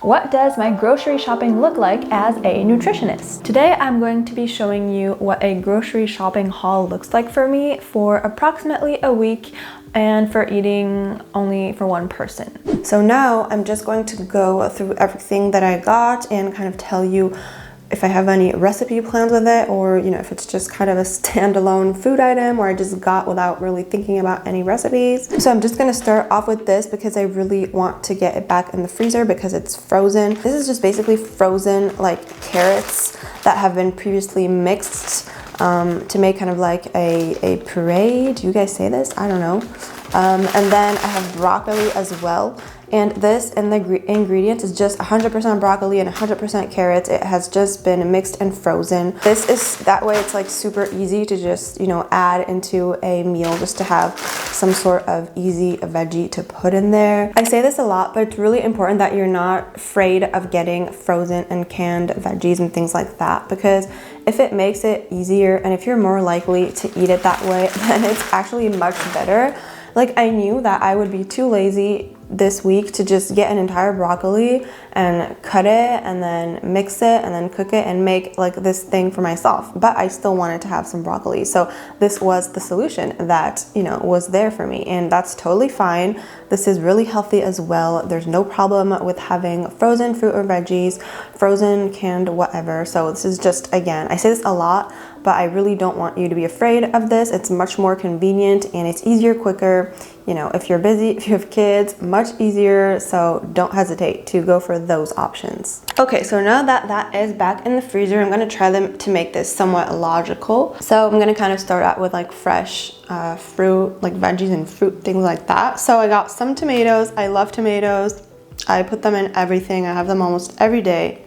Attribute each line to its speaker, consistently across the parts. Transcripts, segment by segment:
Speaker 1: What does my grocery shopping look like as a nutritionist? Today I'm going to be showing you what a grocery shopping haul looks like for me for approximately a week and for eating only for one person. So now I'm just going to go through everything that I got and kind of tell you if I have any recipe plans with it, or if it's just kind of a standalone food item or I just got without really thinking about any recipes. So I'm just gonna start off with this because I really want to get it back in the freezer because it's frozen. This is just basically frozen like carrots that have been previously mixed to make kind of like a puree. Do you guys say this? I don't know. And then I have broccoli as well. And this in the ingredients is just 100% broccoli and 100% carrots. It has just been mixed and frozen. This is, that way it's like super easy to just, add into a meal just to have some sort of easy veggie to put in there. I say this a lot, but it's really important that you're not afraid of getting frozen and canned veggies and things like that, because if it makes it easier and if you're more likely to eat it that way, then it's actually much better. Like, I knew that I would be too lazy this week to just get an entire broccoli and cut it and then mix it and then cook it and make like this thing for myself, but I still wanted to have some broccoli. So this was the solution that was there for me, and that's totally fine. This is really healthy as well. There's no problem with having frozen fruit or veggies, frozen, canned, whatever. So this is just, again, I say this a lot, but I really don't want you to be afraid of this. It's much more convenient and it's easier, quicker. If you're busy, if you have kids, much easier. So don't hesitate to go for those options. Okay, so now that that is back in the freezer, I'm gonna try to make this somewhat logical. So I'm gonna kind of start out with like fresh fruit, like veggies and fruit, things like that. So I got some tomatoes. I love tomatoes. I put them in everything. I have them almost every day.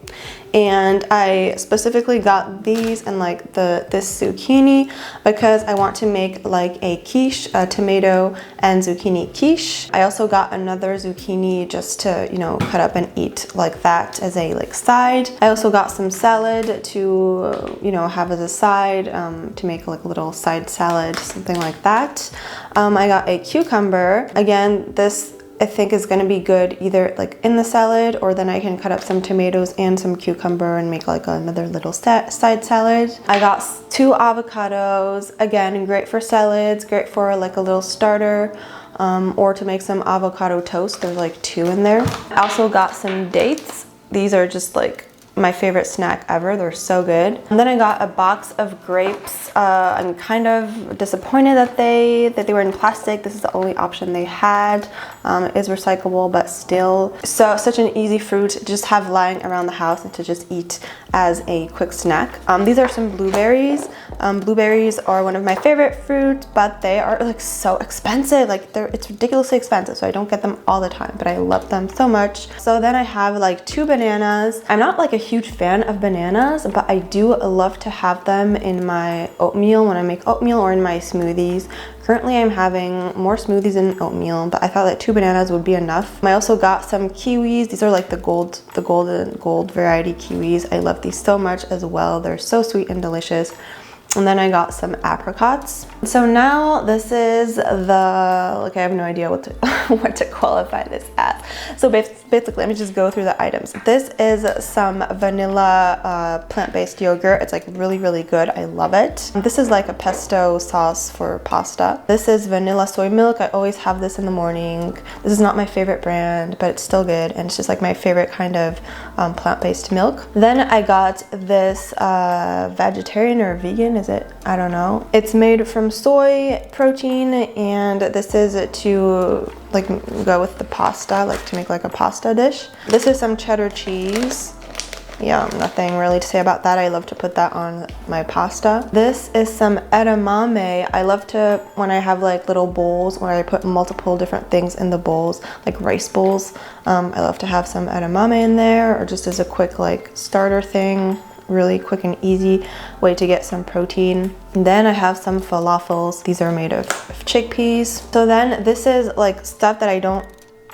Speaker 1: And I specifically got these and like this zucchini because I want to make like a quiche, a tomato and zucchini quiche. I also got another zucchini just to, cut up and eat like that as a side. I also got some salad to, have as a side, to make like a little side salad, something like that. I got a cucumber. Again, this I think is going to be good either like in the salad, or then I can cut up some tomatoes and some cucumber and make like another little side salad. I got 2 avocados. Again, great for salads, great for like a little starter, or to make some avocado toast. There's like 2 in there. I also got some dates. These are just like my favorite snack ever. They're so good. And then I got a box of grapes. I'm kind of disappointed that they were in plastic. This is the only option they had. It is recyclable, but still. So such an easy fruit to just have lying around the house and to just eat as a quick snack. These are some blueberries. Blueberries are one of my favorite fruits, but they are like so expensive. Like it's ridiculously expensive, so I don't get them all the time, but I love them so much. So then I have like 2 bananas. I'm not like a huge fan of bananas, but I do love to have them in my oatmeal when I make oatmeal or in my smoothies. Currently I'm having more smoothies than oatmeal, but I thought that 2 bananas would be enough. I also got some kiwis. These are like the gold variety kiwis. I love these so much as well. They're so sweet and delicious. And then I got some apricots. So now this is I have no idea what to qualify this as. So basically, let me just go through the items. This is some vanilla plant-based yogurt. It's like really, really good. I love it. This is like a pesto sauce for pasta. This is vanilla soy milk. I always have this in the morning. This is not my favorite brand, but it's still good. And it's just like my favorite kind of plant-based milk. Then I got this vegetarian or vegan, is it? I don't know. It's made from soy protein, and this is to like go with the pasta, like to make like a pasta dish. This is some cheddar cheese. Yeah, nothing really to say about that. I love to put that on my pasta. This is some edamame. I love to, when I have like little bowls where I put multiple different things in the bowls, like rice bowls, I love to have some edamame in there, or just as a quick like starter thing. Really quick and easy way to get some protein. And then I have some falafels. These are made of chickpeas. So then this is like stuff that I don't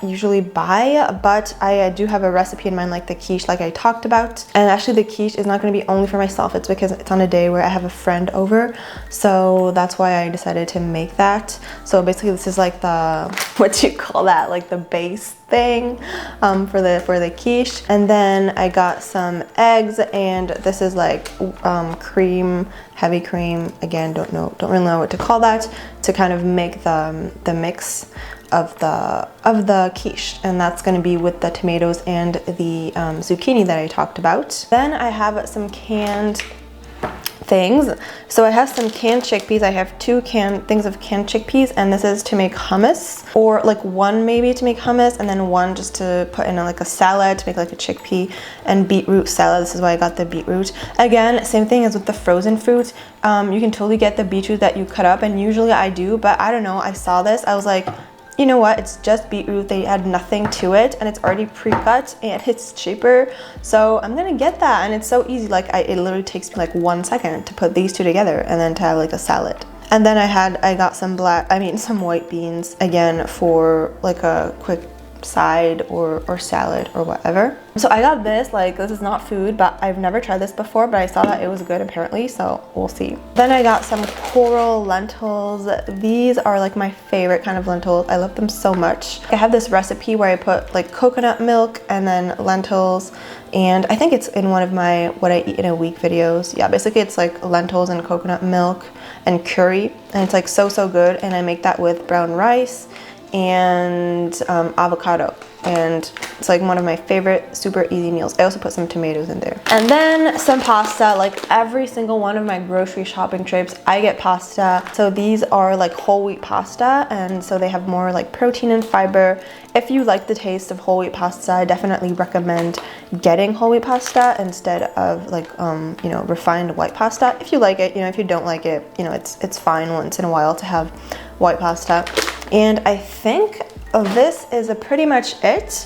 Speaker 1: usually buy, but I do have a recipe in mind, like the quiche like I talked about. And actually the quiche is not going to be only for myself, it's because it's on a day where I have a friend over, so that's why I decided to make that. So basically this is like the, what do you call that, like the base thing for the quiche. And then I got some eggs, and this is like cream, heavy cream, again don't really know what to call that, to kind of make the mix of the quiche, and that's going to be with the tomatoes and the zucchini that I talked about. Then I have some canned things. So I have some canned chickpeas. I have 2 things of canned chickpeas, and this is to make hummus, or like 1 maybe to make hummus, and then 1 just to put in like a salad to make like a chickpea and beetroot salad. This is why I got the beetroot. Again, same thing as with the frozen fruit. You can totally get the beetroot that you cut up, and usually I do, but I don't know, I saw this, I was like, you know what, it's just beetroot, they add nothing to it, and it's already pre-cut and it's cheaper, so I'm gonna get that. And it's so easy, like it literally takes me like 1 second to put these 2 together and then to have like a salad. And then I got some some white beans, again for like a quick side or salad or whatever. So I got this, like this is not food, but I've never tried this before, but I saw that it was good apparently, so we'll see. Then I got some coral lentils. These are like my favorite kind of lentils. I love them so much. I have this recipe where I put like coconut milk and then lentils, and I think it's in one of my what I eat in a week videos. Yeah, basically it's like lentils and coconut milk and curry, and it's like so good. And I make that with brown rice and avocado, and it's like one of my favorite super easy meals. I also put some tomatoes in there, and then some pasta. Like every single one of my grocery shopping trips I get pasta. So these are like whole wheat pasta, and so they have more like protein and fiber. If you like the taste of whole wheat pasta, I definitely recommend getting whole wheat pasta instead of like you know, refined white pasta. If you like it, you know, if you don't like it, you know, it's fine once in a while to have white pasta. And I think this is pretty much it.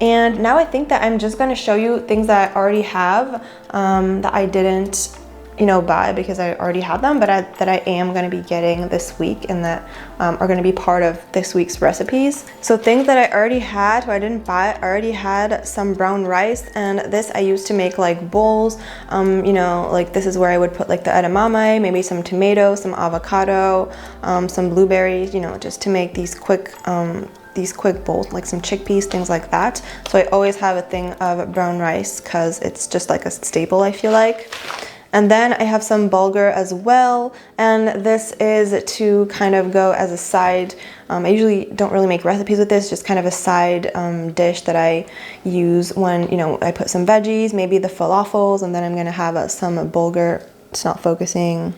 Speaker 1: And now I think that I'm just going to show you things that I already have that I didn't, you know, buy because I already have them, but that I am going to be getting this week, and that are going to be part of this week's recipes. So things that I already had, who I didn't buy, I already had some brown rice, and this I used to make like bowls. You know, like this is where I would put like the edamame, maybe some tomatoes, some avocado, some blueberries, you know, just to make these quick bowls, like some chickpeas, things like that. So I always have a thing of brown rice because it's just like a staple, I feel like. And then I have some bulgur as well, and this is to kind of go as a side. I usually don't really make recipes with this, just kind of a side dish that I use when, you know, I put some veggies, maybe the falafels, and then I'm gonna have some bulgur. It's not focusing.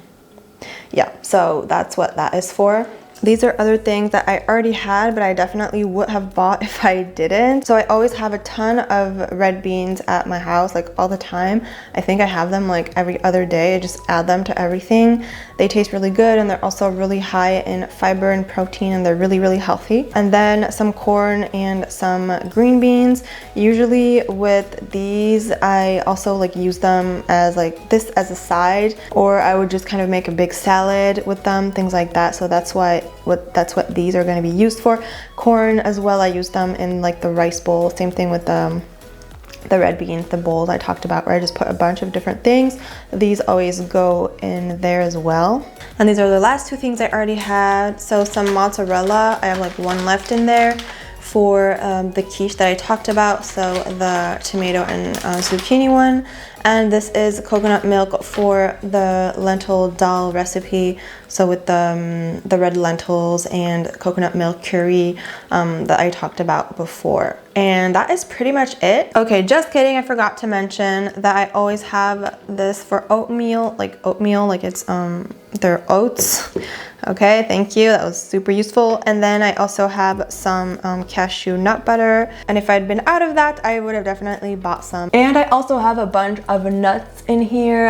Speaker 1: Yeah, so that's what that is for. These are other things that I already had, but I definitely would have bought if I didn't. So I always have a ton of red beans at my house, like all the time. I think I have them like every other day. I just add them to everything. They taste really good, and they're also really high in fiber and protein, and they're really healthy. And then some corn and some green beans. Usually with these, I also like use them as like this as a side, or I would just kind of make a big salad with them, things like that. So that's what these are going to be used for. Corn as well, I use them in like the rice bowl. Same thing with the red beans, the bowls I talked about, where I just put a bunch of different things. These always go in there as well. And these are the last 2 things I already had. So some mozzarella, I have like 1 left in there for the quiche that I talked about, so the tomato and zucchini one. And this is coconut milk for the lentil dal recipe, so with the red lentils and coconut milk curry that I talked about before. And that is pretty much it. Okay, just kidding, I forgot to mention that I always have this for oatmeal, like it's they're oats. Okay, thank you, that was super useful. And then I also have some cashew nut butter, and if I'd been out of that, I would have definitely bought some. And I also have a bunch of nuts in here.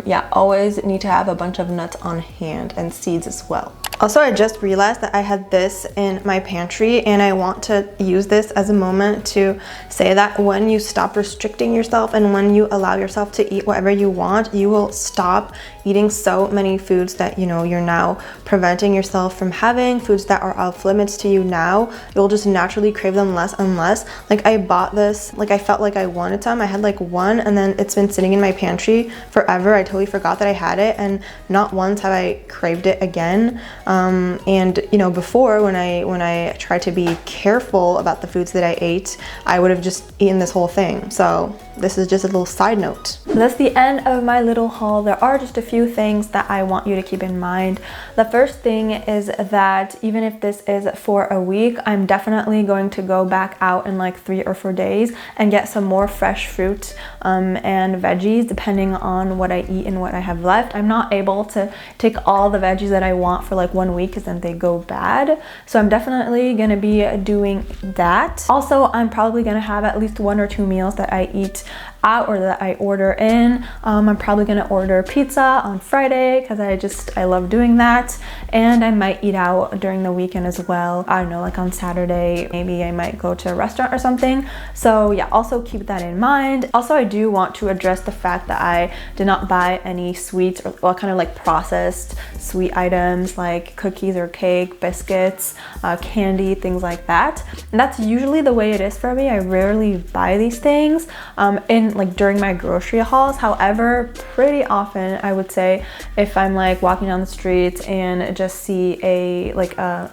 Speaker 1: Yeah, always need to have a bunch of nuts on hand, and seeds as well. Also, I just realized that I had this in my pantry, and I want to use this as a moment to say that when you stop restricting yourself and when you allow yourself to eat whatever you want, you will stop eating so many foods that, you know, you're now preventing yourself from having, foods that are off limits to you now. You'll just naturally crave them less and less. Like, I bought this, like, I felt like I wanted some. I had like one, and then it's been sitting in my pantry forever. I totally forgot that I had it, and not once have I craved it again. And you know, before, when I tried to be careful about the foods that I ate, I would have just eaten this whole thing. So this is just a little side note. That's the end of my little haul. There are just a few things that I want you to keep in mind. The first thing is that even if this is for a week, I'm definitely going to go back out in like 3 or 4 days and get some more fresh fruit and veggies, depending on what I eat and what I have left. I'm not able to take all the veggies that I want for like 1 week because then they go bad. So I'm definitely gonna be doing that. Also, I'm probably gonna have at least 1 or 2 meals that I eat out or that I order in. I'm probably gonna order pizza on Friday because I love doing that, and I might eat out during the weekend as well. I don't know, like on Saturday maybe I might go to a restaurant or something. So yeah, also keep that in mind. Also, I do want to address the fact that I did not buy any sweets or, well, kind of like processed sweet items like cookies or cake, biscuits, candy, things like that. And that's usually the way it is for me. I rarely buy these things during my grocery hauls. However, pretty often I would say if I'm like walking down the streets and just see a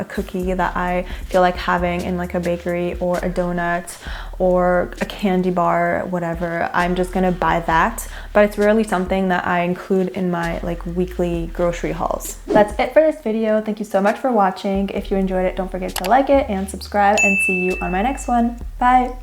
Speaker 1: cookie that I feel like having in like a bakery or a donut or a candy bar, whatever, I'm just gonna buy that. But it's rarely something that I include in my like weekly grocery hauls. That's it for this video. Thank you so much for watching. If you enjoyed it, don't forget to like it and subscribe, and see you on my next one. Bye.